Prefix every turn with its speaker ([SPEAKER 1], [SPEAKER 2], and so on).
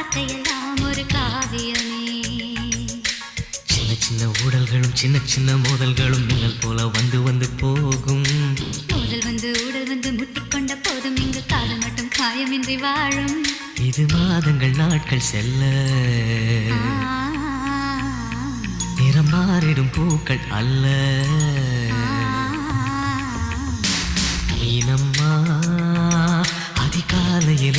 [SPEAKER 1] வார்த்தையெல்லாம் ஒரு காவியமே.
[SPEAKER 2] சின்ன சின்ன ஊடல்களும் சின்ன சின்ன மோதல்களும் மின்னல் போல வந்து வந்து போகும்.
[SPEAKER 1] மோதல் வந்து ஊடல் வந்து முட்டிக்கொண்ட போதும் இங்கு காதல் மட்டும் காயமின்றி வாழும்.
[SPEAKER 2] இது மாதங்கள் நாட்கள் செல்ல நிறம் மாறிடும் பூக்கள் அல்ல. மீனம்மா அதிகாலையில்